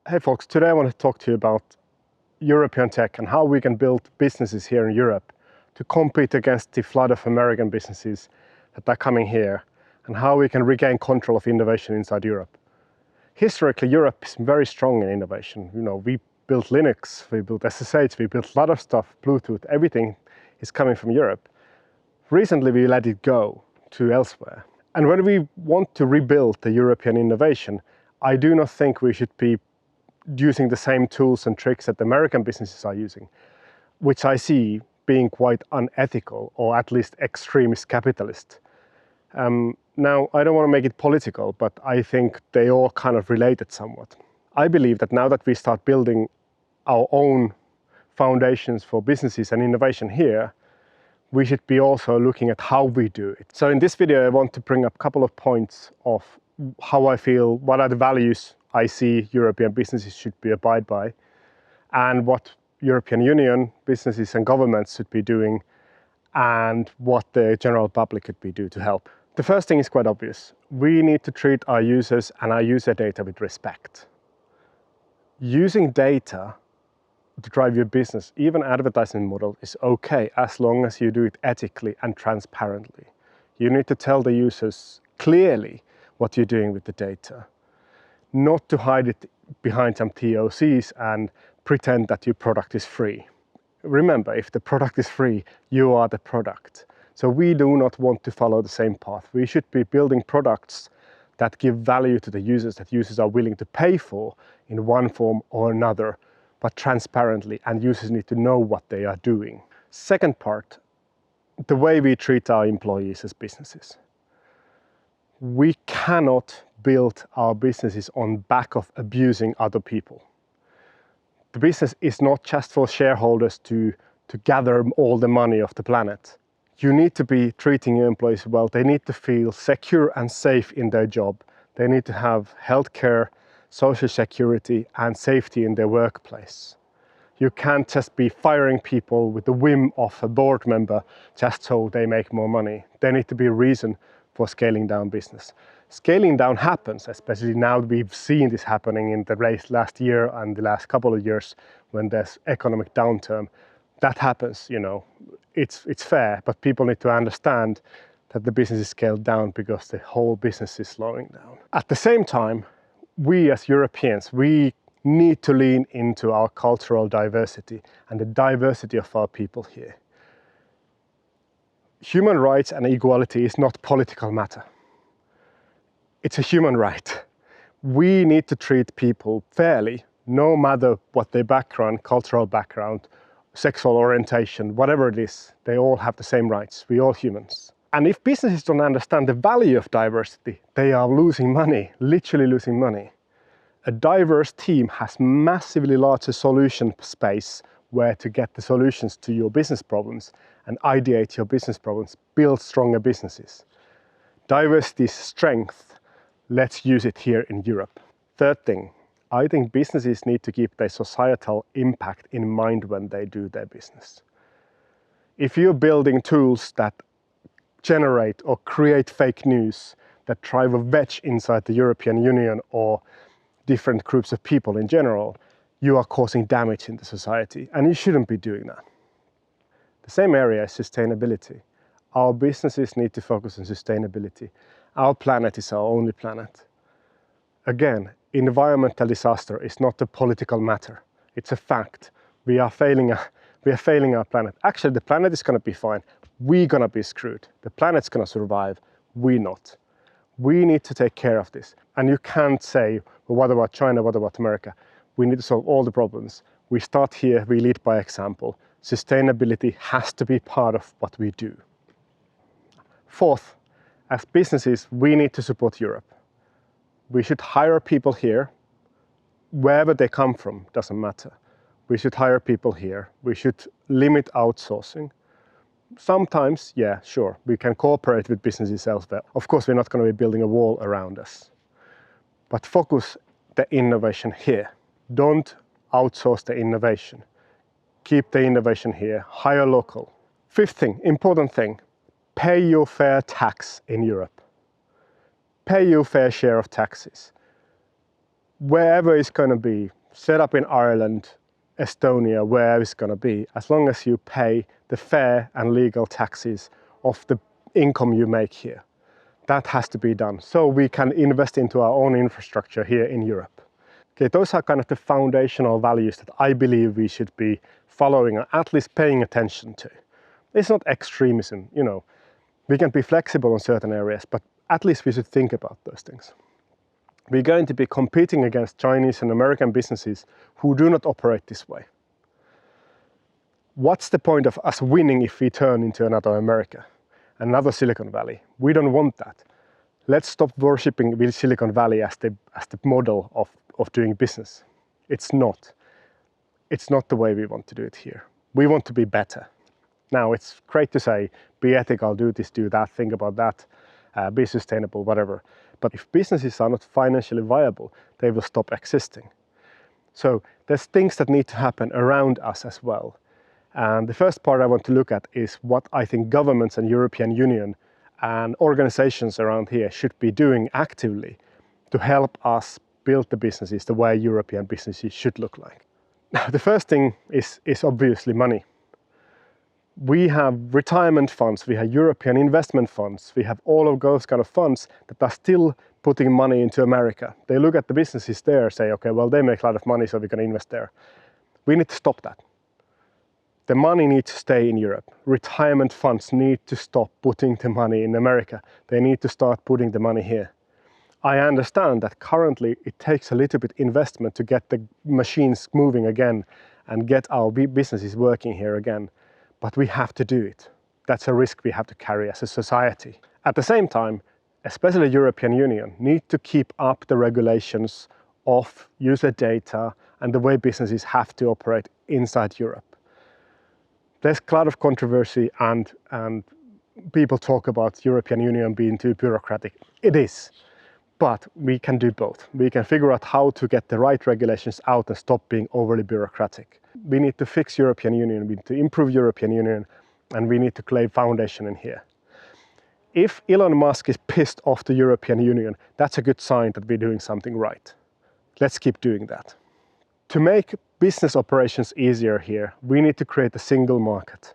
Hey folks, today I want to talk to you about European tech and how we can build businesses here in Europe to compete against the flood of American businesses that are coming here, and how we can regain control of innovation inside Europe. Historically, Europe is very strong in innovation. We built Linux, we built SSH, we built a lot of stuff, Bluetooth, everything is coming from Europe. Recently, we let it go to elsewhere. And when we want to rebuild the European innovation, I do not think we should be using the same tools and tricks that the American businesses are using, which I see being quite unethical, or at least extremist capitalist. Now, I don't want to make it political, but I think they all kind of related somewhat. I believe that now that we start building our own foundations for businesses and innovation here, we should be also looking at how we do it. So in this video, I want to bring up a couple of points of how I feel, what are the values I see European businesses should be abide by, and what European Union businesses and governments should be doing, and what the general public could be doing to help. The first thing is quite obvious. We need to treat our users and our user data with respect. Using data to drive your business, even advertising model, is okay as long as you do it ethically and transparently. You need to tell the users clearly what you're doing with the data, not to hide it behind some TOCs and pretend that your product is free. Remember, if the product is free, you are the product. So we do not want to follow the same path. We should be building products that give value to the users, that users are willing to pay for in one form or another, but transparently, and users need to know what they are doing. Second part, the way we treat our employees as businesses. We cannot build our businesses on back of abusing other people. The business is not just for shareholders to gather all the money of the planet. You need to be treating your employees well. They need to feel secure and safe in their job. They need to have healthcare, social security, and safety in their workplace. You can't just be firing people with the whim of a board member just so they make more money. There needs to be a reason for scaling down business. Scaling down happens, especially now we've seen this happening in the last year and the last couple of years when there's economic downturn. That happens, it's fair, but people need to understand that the business is scaled down because the whole business is slowing down. At the same time, we as Europeans, we need to lean into our cultural diversity and the diversity of our people here. Human rights and equality is not a political matter. It's a human right. We need to treat people fairly, no matter what their background, cultural background, sexual orientation, whatever it is, they all have the same rights. We're all humans. And if businesses don't understand the value of diversity, they are losing money, literally losing money. A diverse team has massively larger solution space where to get the solutions to your business problems and ideate your business problems, build stronger businesses. Diversity is strength. Let's use it here in Europe. Third thing, I think businesses need to keep their societal impact in mind when they do their business. If you're building tools that generate or create fake news that drive a wedge inside the European Union or different groups of people in general, you are causing damage in the society, and you shouldn't be doing that. The same area is sustainability. Our businesses need to focus on sustainability. Our planet is our only planet. Again, environmental disaster is not a political matter. It's a fact. We are failing our planet. Actually, the planet is going to be fine. We're going to be screwed. The planet's going to survive. We're not. We need to take care of this. And you can't say, well, what about China? What about America? We need to solve all the problems. We start here, we lead by example. Sustainability has to be part of what we do. Fourth, as businesses, we need to support Europe. We should hire people here, wherever they come from, doesn't matter. We should hire people here. We should limit outsourcing. Sometimes, yeah, sure, we can cooperate with businesses elsewhere. Of course, we're not going to be building a wall around us. But focus the innovation here. Don't outsource the innovation. Keep the innovation here. Hire local. Fifth thing, important thing, pay your fair tax in Europe. Pay your fair share of taxes. Wherever it's going to be, set up in Ireland, Estonia, wherever it's going to be, as long as you pay the fair and legal taxes of the income you make here. That has to be done so we can invest into our own infrastructure here in Europe. Okay, those are kind of the foundational values that I believe we should be following or at least paying attention to. It's not extremism, you know. We can be flexible in certain areas, but at least we should think about those things. We're going to be competing against Chinese and American businesses who do not operate this way. What's the point of us winning if we turn into another America, another Silicon Valley? We don't want that. Let's stop worshipping Silicon Valley as the model of doing business. It's not. It's not the way we want to do it here. We want to be better. Now, it's great to say, be ethical, do this, do that, think about that, be sustainable, whatever. But if businesses are not financially viable, they will stop existing. So there's things that need to happen around us as well. And the first part I want to look at is what I think governments and European Union and organizations around here should be doing actively to help us build the businesses the way European businesses should look like. Now, the first thing is obviously money. We have retirement funds, we have European investment funds, we have all of those kind of funds that are still putting money into America. They look at the businesses there, say, okay, well, they make a lot of money, so we're going to invest there. We need to stop that. The money needs to stay in Europe. Retirement funds need to stop putting the money in America. They need to start putting the money here. I understand that currently it takes a little bit investment to get the machines moving again and get our businesses working here again. But we have to do it. That's a risk we have to carry as a society. At the same time, especially the European Union, need to keep up the regulations of user data and the way businesses have to operate inside Europe. There's a lot of controversy and people talk about European Union being too bureaucratic. It is, but we can do both. We can figure out how to get the right regulations out and stop being overly bureaucratic. We need to fix European Union, we need to improve European Union, and we need to lay foundation in here. If Elon Musk is pissed off the European Union, that's a good sign that we're doing something right. Let's keep doing that. To make business operations easier here, we need to create a single market.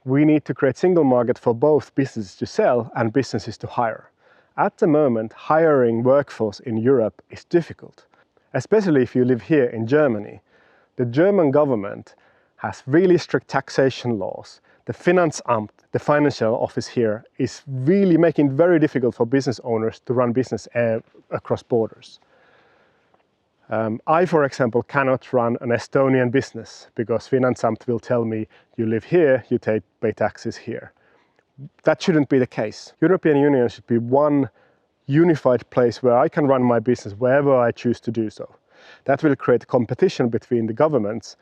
We need to create a single market for both businesses to sell and businesses to hire. At the moment, hiring workforce in Europe is difficult, especially if you live here in Germany. The German government has really strict taxation laws. The Finanzamt, the financial office here, is really making it very difficult for business owners to run business across borders. I, for example, cannot run an Estonian business because Finanzamt will tell me, you live here, you pay taxes here. That shouldn't be the case. European Union should be one unified place where I can run my business wherever I choose to do so. That will create competition between the governments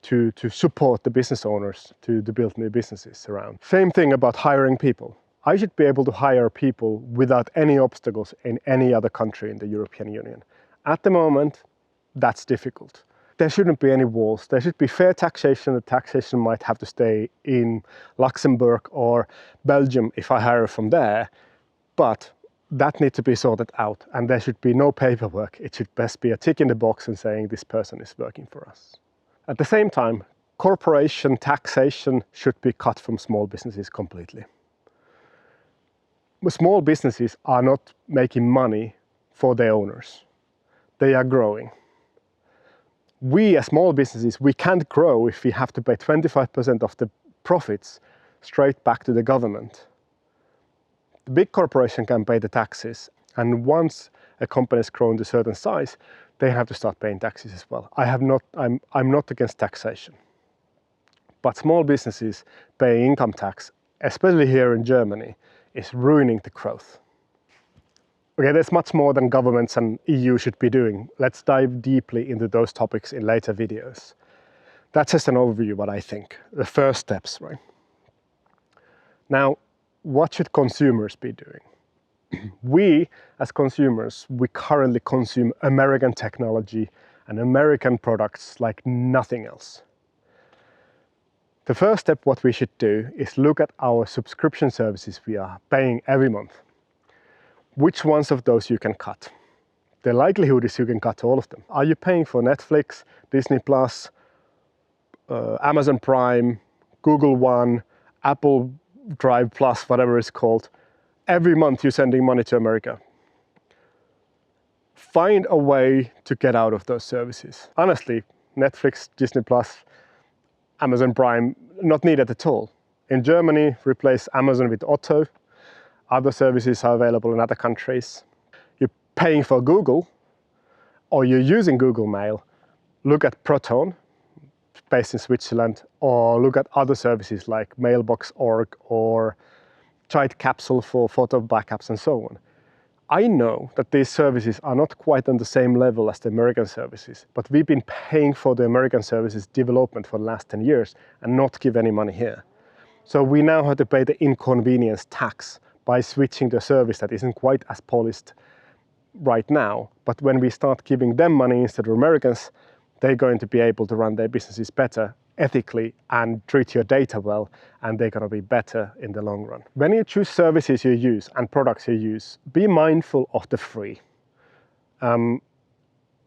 to support the business owners to build new businesses around. Same thing about hiring people. I should be able to hire people without any obstacles in any other country in the European Union. At the moment, that's difficult. There shouldn't be any walls. There should be fair taxation. The taxation might have to stay in Luxembourg or Belgium if I hire from there, but that needs to be sorted out, and there should be no paperwork. It should best be a tick in the box and saying this person is working for us. At the same time, corporation taxation should be cut from small businesses completely. Small businesses are not making money for their owners. They are growing. We as small businesses, we can't grow if we have to pay 25% of the profits straight back to the government. The big corporation can pay the taxes, and once a company has grown to a certain size, they have to start paying taxes as well. I'm not against taxation, but small businesses paying income tax, especially here in Germany, is ruining the growth. Okay, there's much more than governments and EU should be doing. Let's dive deeply into those topics in later videos. That's just an overview of what I think, the first steps, right? Now, what should consumers be doing? We, as consumers, we currently consume American technology and American products like nothing else. The first step, what we should do, is look at our subscription services we are paying every month. Which ones of those you can cut? the likelihood is you can cut all of them. Are you paying for Netflix, Disney Plus, Amazon Prime, Google One, Apple Drive Plus, whatever it's called? Every month you're sending money to America. Find a way to get out of those services. Honestly, Netflix, Disney Plus, Amazon Prime, not needed at all. In Germany, replace Amazon with Otto. Other services are available in other countries. You're paying for Google, or you're using Google Mail. Look at Proton, based in Switzerland, or look at other services like Mailbox.org or Chite Capsule for photo backups and so on. I know that these services are not quite on the same level as the American services, but we've been paying for the American services development for the last 10 years and not give any money here. So we now have to pay the inconvenience tax by switching the service that isn't quite as polished right now. But when we start giving them money instead of Americans, they're going to be able to run their businesses better, ethically, and treat your data well, and they're going to be better in the long run. When you choose services you use and products you use, be mindful of the free.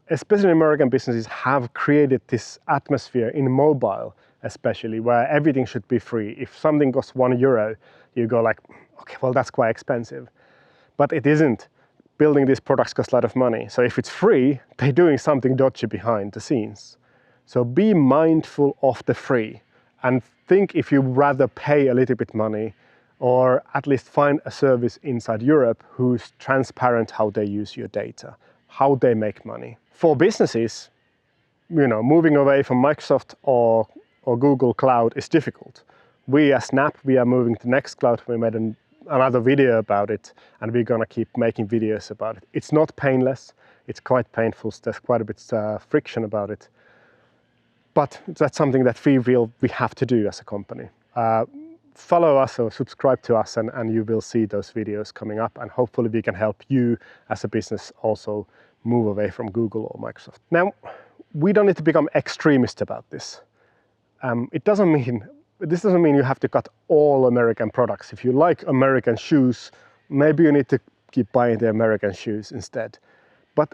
Especially American businesses have created this atmosphere in mobile, especially, where everything should be free. If something costs €1, you go like, okay, well, that's quite expensive. But it isn't. Building these products costs a lot of money. So if it's free, they're doing something dodgy behind the scenes. So be mindful of the free and think if you'd rather pay a little bit money or at least find a service inside Europe who's transparent how they use your data, how they make money. For businesses, moving away from Microsoft or Google Cloud is difficult. We as Snap, we are moving to Nextcloud. We made another video about it, and we're gonna keep making videos about it. It's not painless, it's quite painful, there's quite a bit friction about it. But that's something that we feel we have to do as a company. Follow us or subscribe to us and you will see those videos coming up, and hopefully we can help you as a business also move away from Google or Microsoft. Now, we don't need to become extremist about this. This doesn't mean you have to cut all American products. If you like American shoes, maybe you need to keep buying the American shoes instead. But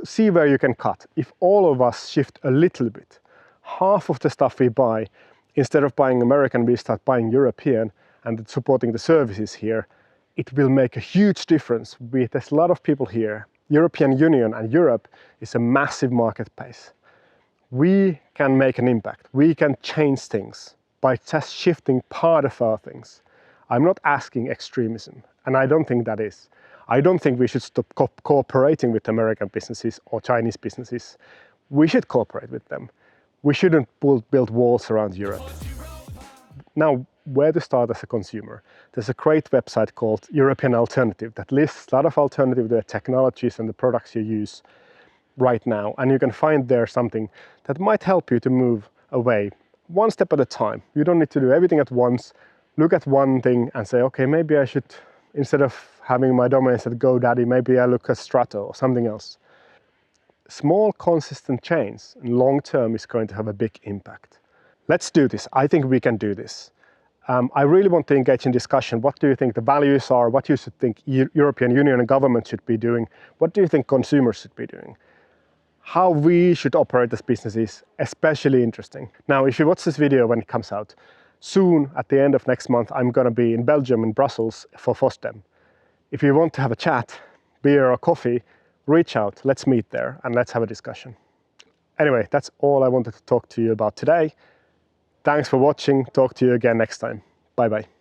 see where you can cut. If all of us shift a little bit, half of the stuff we buy, instead of buying American, we start buying European and supporting the services here, it will make a huge difference. There's a lot of people here. European Union and Europe is a massive marketplace. We can make an impact. We can change things by just shifting part of our things. I'm not asking extremism, and I don't think that is. I don't think we should stop cooperating with American businesses or Chinese businesses. We should cooperate with them. We shouldn't build walls around Europe. Now, where to start as a consumer? There's a great website called European Alternative that lists a lot of alternative to the technologies and the products you use right now. And you can find there something that might help you to move away one step at a time. You don't need to do everything at once. Look at one thing and say, okay, maybe I should, instead of having my domains at GoDaddy, maybe I look at Strato or something else. Small, consistent change in long term is going to have a big impact. Let's do this. I think we can do this. I really want to engage in discussion. What do you think the values are? What you should think European Union and government should be doing? What do you think consumers should be doing? How we should operate as businesses, especially interesting. Now, if you watch this video when it comes out, soon at the end of next month, I'm going to be in Belgium, in Brussels for FOSDEM. If you want to have a chat, beer or coffee, reach out, let's meet there and let's have a discussion. Anyway, that's all I wanted to talk to you about today. Thanks for watching. Talk to you again next time. Bye-bye.